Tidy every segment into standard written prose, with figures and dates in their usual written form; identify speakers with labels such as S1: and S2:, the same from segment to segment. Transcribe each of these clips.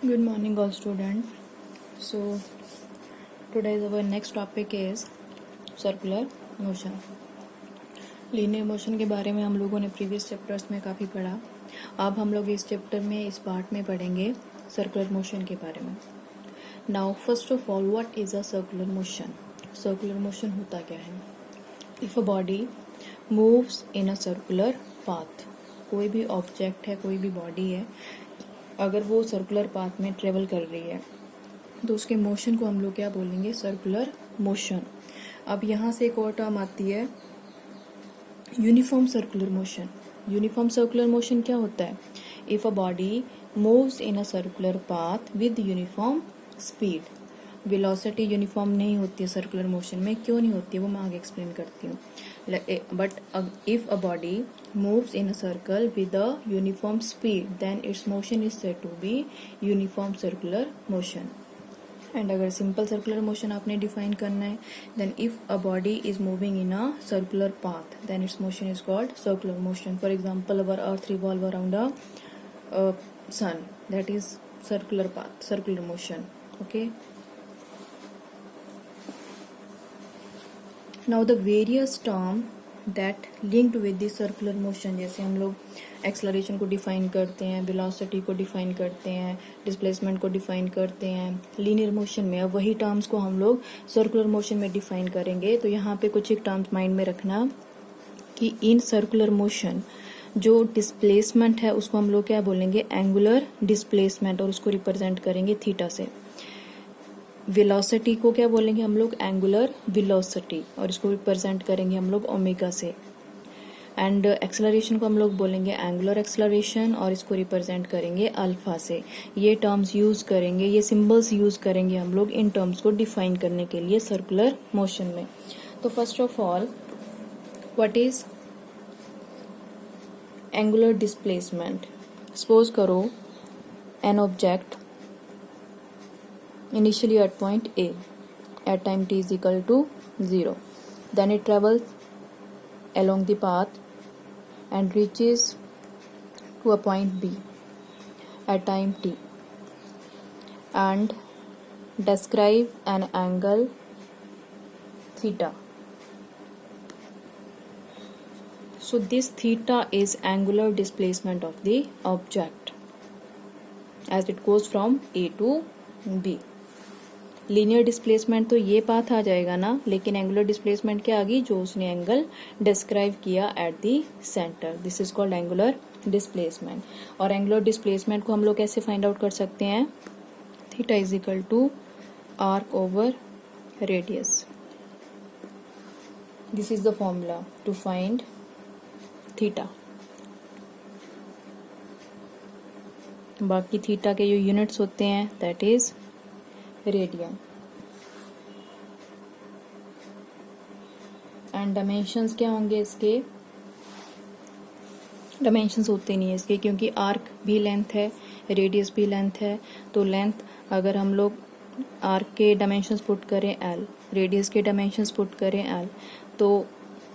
S1: Good morning, all students. So today's our next topic is circular motion. Linear motion के बारे में हम लोगों ने प्रीवियस चैप्टर्स में काफ़ी पढ़ा. अब हम लोग इस चैप्टर में इस पार्ट में पढ़ेंगे सर्कुलर मोशन के बारे में. Now first of all, what is a circular motion? Circular motion होता क्या है? If a body moves in a circular path, कोई भी ऑब्जेक्ट है, कोई भी बॉडी है, अगर वो सर्कुलर पाथ में ट्रेवल कर रही है तो उसके मोशन को हम लोग क्या बोलेंगे? Circular motion. अब यहाँ से एक और टर्म आती है uniform circular motion. Uniform circular motion क्या होता है? If a body moves in a circular path with uniform speed. Velocity uniform नहीं होती है सर्कुलर मोशन में. क्यों नहीं होती है वो मैं आगे एक्सप्लेन करती हूँ. But if a body moves in a circle with a uniform speed, then its motion is said to be uniform circular motion. And अगर simple circular motion आपने define करना है, then if a body is moving in a circular path, then its motion is called circular motion. For example, our earth revolve around a sun, that is circular path, circular motion. Okay. Now the various term that linked with the circular motion, जैसे हम लोग acceleration को define करते हैं, velocity को define करते हैं, displacement को डिफाइन करते हैं लीनियर मोशन में. अब वही टर्म्स को हम लोग सर्कुलर मोशन में डिफाइन करेंगे. तो यहाँ पे कुछ एक टर्म्स माइंड में रखना कि इन सर्कुलर मोशन जो डिस्प्लेसमेंट है उसको हम लोग क्या बोलेंगे? एंगुलर डिस्प्लेसमेंट, और उसको रिप्रेजेंट करेंगे थीटा से. वेलोसिटी को क्या बोलेंगे हम लोग? एंगुलर वेलोसिटी, और इसको रिप्रेजेंट करेंगे हम लोग ओमेगा से. एंड एक्सेलरेशन को हम लोग बोलेंगे एंगुलर एक्सेलरेशन, और इसको रिप्रेजेंट करेंगे अल्फा से. ये टर्म्स यूज करेंगे, ये सिंबल्स यूज करेंगे हम लोग इन टर्म्स को डिफाइन करने के लिए सर्कुलर मोशन में. तो first of all, what is angular displacement? Suppose करो an object initially at point A at time t is equal to 0. Then it travels along the path and reaches to a point B at time t and describe an angle theta. So this theta is angular displacement of the object as it goes from A to B. Linear displacement तो ये path आ जाएगा ना, लेकिन angular displacement क्या आ गई? जो उसने एंगल डिस्क्राइब किया at the centre. This is called angular displacement. और एंगुलर डिस्प्लेसमेंट को हम लोग कैसे फाइंड आउट कर सकते हैं? Theta is equal to arc over radius. This is the formula to find theta. बाकी थीटा के जो यूनिट्स होते हैं that is radian. And dimensions क्या होंगे इसके? डायमेंशंस होते नहीं है इसके, क्योंकि आर्क भी लेंथ है, रेडियस भी लेंथ है. तो लेंथ अगर हम लोग आर्क के डायमेंशंस पुट करें l, रेडियस के डायमेंशंस पुट करें l, तो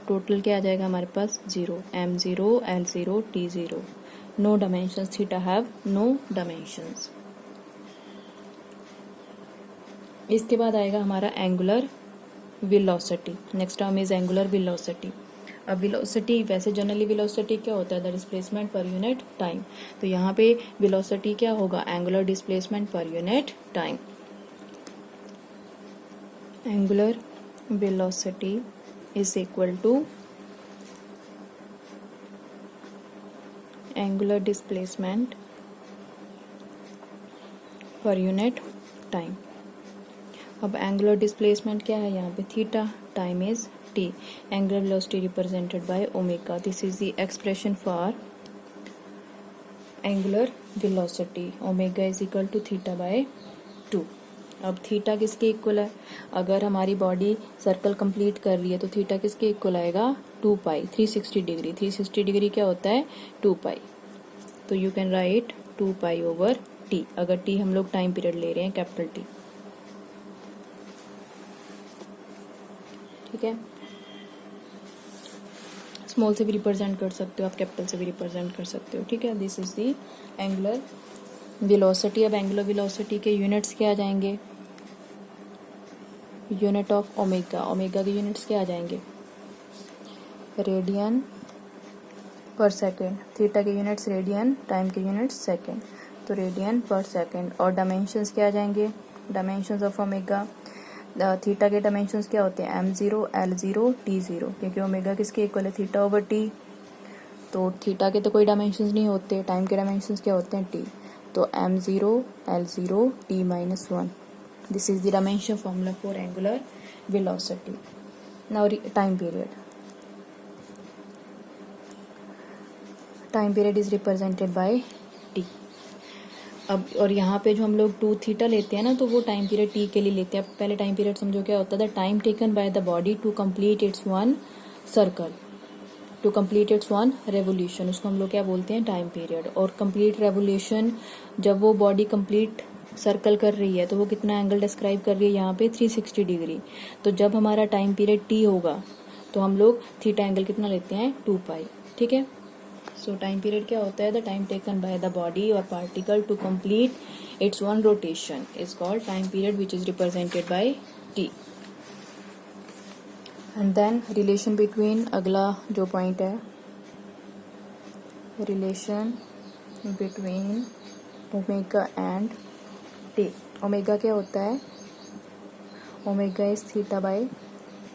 S1: टोटल क्या आ जाएगा हमारे पास? 0. m0 l0 t0. No dimensions. Theta have no dimensions. इसके बाद आएगा हमारा angular velocity. Next term is angular velocity. अब वेलोसिटी, वैसे जनरली वेलोसिटी क्या होता है? The displacement per unit time. तो यहाँ पे वेलोसिटी क्या होगा? Angular displacement per unit time. Angular velocity is equal to angular displacement per unit time. अब एंगुलर डिस्प्लेसमेंट क्या है यहाँ पे? Theta. Time is T. Angular velocity represented by omega. This is the expression for angular velocity. Omega is equal to theta by 2. अब theta किसके equal है? अगर हमारी बॉडी सर्कल कंप्लीट कर रही है तो थीटा किसके इक्वल आएगा? 2 पाई. 360 डिग्री. 360 डिग्री क्या होता है? 2 पाई. तो you can right 2 pi over T. अगर टी हम लोग टाइम पीरियड ले रहे हैं, कैपिटल टी. ठीक है. स्मॉल से भी रिप्रेजेंट कर सकते हो आप, कैपिटल से भी रिप्रेजेंट कर सकते हो. ठीक है. This is the angular velocity, अब एंगुलर वेलोसिटी के यूनिट्स क्या आ जाएंगे, यूनिट ऑफ ओमेगा, ओमेगा के यूनिट्स क्या आ जाएंगे, रेडियन पर सेकेंड, थीटा के यूनिट्स रेडियन, टाइम के यूनिट्स सेकेंड, तो रेडियन पर सेकेंड। और डायमेंशंस क्या आ जाएंगे, डायमेंशंस ऑफ ओमेगा, थीटा के डायमेंशंस क्या होते हैं, m0, l0, t0, क्योंकि ओमेगा किसके इक्वल है, थीटा ओवर टी। तो थीटा के तो कोई डायमेंशंस नहीं होते, टाइम के डायमेंशंस क्या होते हैं, t, तो m0, l0, t-1, this is the dimension formula for angular velocity. Now time period, time period is represented by T. अब और यहाँ पे जो हम लोग 2 थीटा लेते हैं ना, तो वो टाइम पीरियड टी के लिए लेते हैं। अब पहले टाइम पीरियड समझो क्या होता है, the time taken by the body to complete its one circle, to complete its one revolution, उसको हम लोग क्या बोलते हैं, टाइम पीरियड। और कंप्लीट रेवोल्यूशन, जब वो बॉडी कंप्लीट सर्कल कर रही है तो वो कितना एंगल डिस्क्राइब कर रही है, यहाँ पे 360 डिग्री। तो जब हमारा टाइम पीरियड टी होगा तो हम लोग थीटा एंगल कितना लेते हैं, 2 पाई, ठीक है। सो टाइम पीरियड क्या होता है, the time taken by the body और particle to complete its one rotation is called time period, which is represented by T. And then relation between, अगला जो पॉइंट है, relation between omega and T. Omega क्या होता है, omega is theta by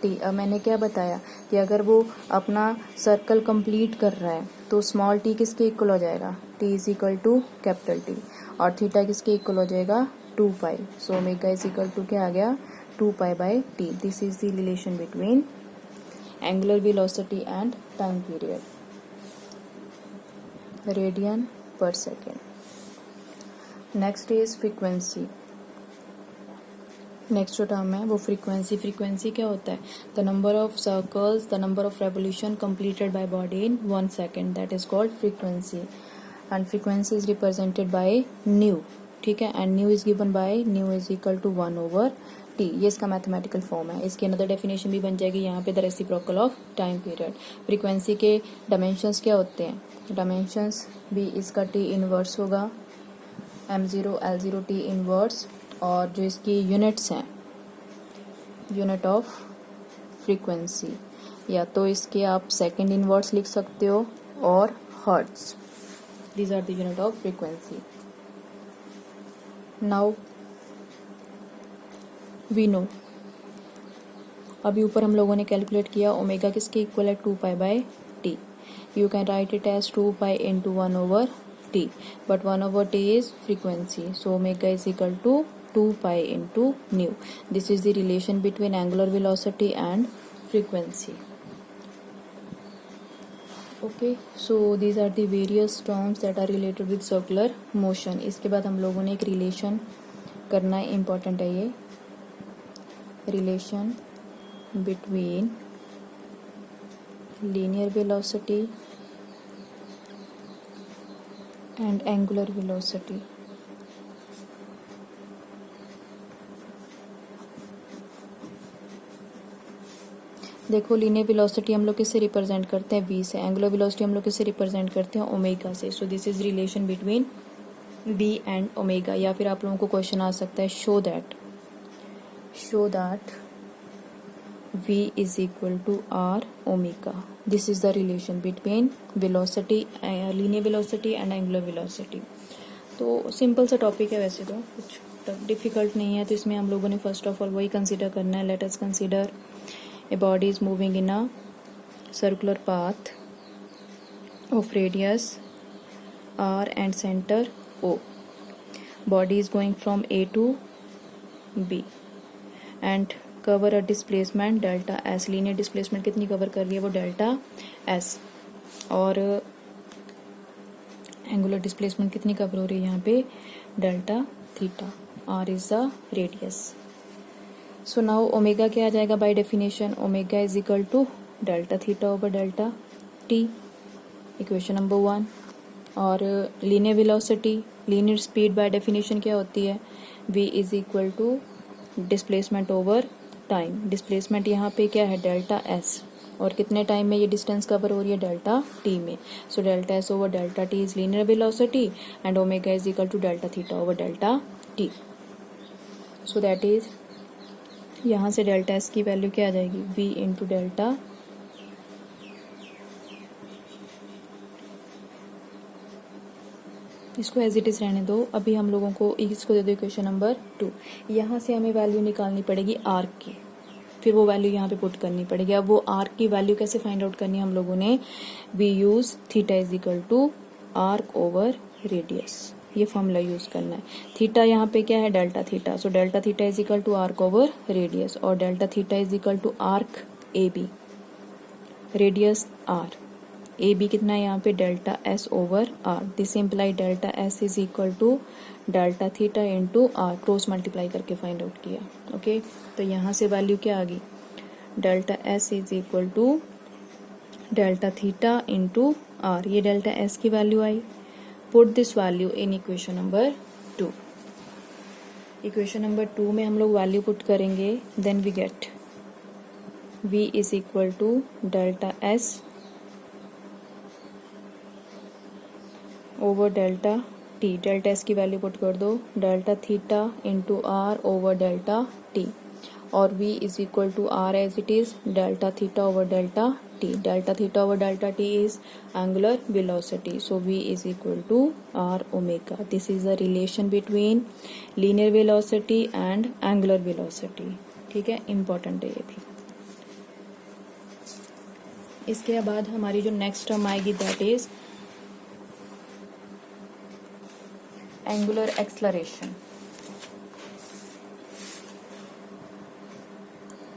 S1: T. अब मैंने क्या बताया कि अगर वो अपना सर्कल कंप्लीट कर रहा है तो स्मॉल टी किसके इक्वल हो जाएगा, T is equal to capital T, और थीटा किसके इक्वल हो जाएगा, 2 pi. So omega is equal to क्या आ गया, 2 pi by T. This is the relation between angular velocity and time period, radian per second. Next is frequency, next जो term है वो फ्रीक्वेंसी। फ्रीक्वेंसी क्या होता है, the number of circles, the number of revolution completed by body in 1 second, that is called frequency. And frequency is represented by nu, ठीक है, and nu is given by nu is equal to 1 over T. ये इसका mathematical form है। इसकी another definition भी बन जाएगी यहाँ पे, the reciprocal of time period. Frequency के डायमेंशंस क्या होते हैं, डायमेंशंस भी इसका टी इनवर्स होगा, m0, l0, t इनवर्स, और जो इसकी यूनिट्स हैं, यूनिट ऑफ फ्रीक्वेंसी, या तो इसके आप सेकंड इनवर्स लिख सकते हो और hertz, these are the unit of frequency. Now we know, अभी ऊपर हम लोगों ने कैलकुलेट किया ओमेगा किसके इक्वल है, 2 pi by T. You can write it as 2 pi into 1 over T, but 1 over t is frequency, so omega is equal to 2 pi into nu. This is the relation between angular velocity and frequency. Okay, so these are the various terms that are related with circular motion. इसके बाद हम लोगों ने एक relation करना है, important है ये, relation between linear velocity and angular velocity. देखो, लीनियर वेलोसिटी हम लोग किससे रिप्रेजेंट करते हैं, v से। एंगुलर वेलोसिटी हम लोग किससे रिप्रेजेंट करते हैं, ओमेगा से। So this is relation between v and omega. या फिर आप लोगों को क्वेश्चन आ सकता है, show that v is equal to r omega. This is the relation between velocity, linear velocity and angular velocity. तो सिंपल सा टॉपिक है, वैसे तो कुछ डिफिकल्ट नहीं है। तो इसमें हम लोगों ने फर्स्ट ऑफ ऑल वही कंसीडर करना है। Let us consider a body is moving in a circular path of radius r and center O. Body is going from A to B and cover a displacement delta S. Linear displacement कितनी cover कर रही है, वो delta S। और angular displacement कितनी cover हो रही है यहाँ पे, delta theta. R is the radius. So now omega क्या आ जाएगा by definition, omega is equal to delta theta over delta T, equation number 1। और linear velocity, linear speed by definition क्या होती है, v is equal to displacement over time. Displacement यहाँ पे क्या है, डेल्टा s, और कितने टाइम में ये डिस्टेंस कवर हो रही है, डेल्टा टी में. So delta S over delta T is linear velocity and omega is equal to delta theta over delta T. So that is, यहाँ से डेल्टा एस की वैल्यू क्या आ जाएगी, v इंटू डेल्टा इसको एज इट इज रहने दो. अभी हम लोगों को इसको दे दो इक्वेशन नंबर 2. यहाँ से हमें वैल्यू निकालनी पड़ेगी आर्क की, फिर वो वैल्यू यहाँ पे पुट करनी पड़ेगी. अब वो आर्क की वैल्यू कैसे फाइंड आउट करनी है हम लोगों ने, we use theta is equal to arc over radius. ये फॉर्मूला यूज करना है. थीटा यहाँ पे क्या है, delta theta. So delta theta is equal to arc over radius और delta theta is equal to arc A B, radius R. A B कितना है यहाँ पे, delta S over R. This imply delta S is equal to delta theta into R, cross multiply करके find out किया. Okay तो यहाँ से value क्या आ गई, delta S is equal to delta theta into R. ये डेल्टा एस की वैल्यू आई. Put this value in equation number 2. Equation number 2 में हम लोग वैल्यू पुट करेंगे, then we get v is equal to delta S over delta T. Delta S की value put कर दो, delta theta into R over delta T और v is equal to R as it is delta theta over delta T. Delta theta over delta T is angular velocity. So v is equal to R omega. This is the relation between linear velocity and angular velocity. ठीक है, important है ये भी. इसके बाद हमारी जो next term आएगी दैट इज एंगुलर एक्सलरेशन.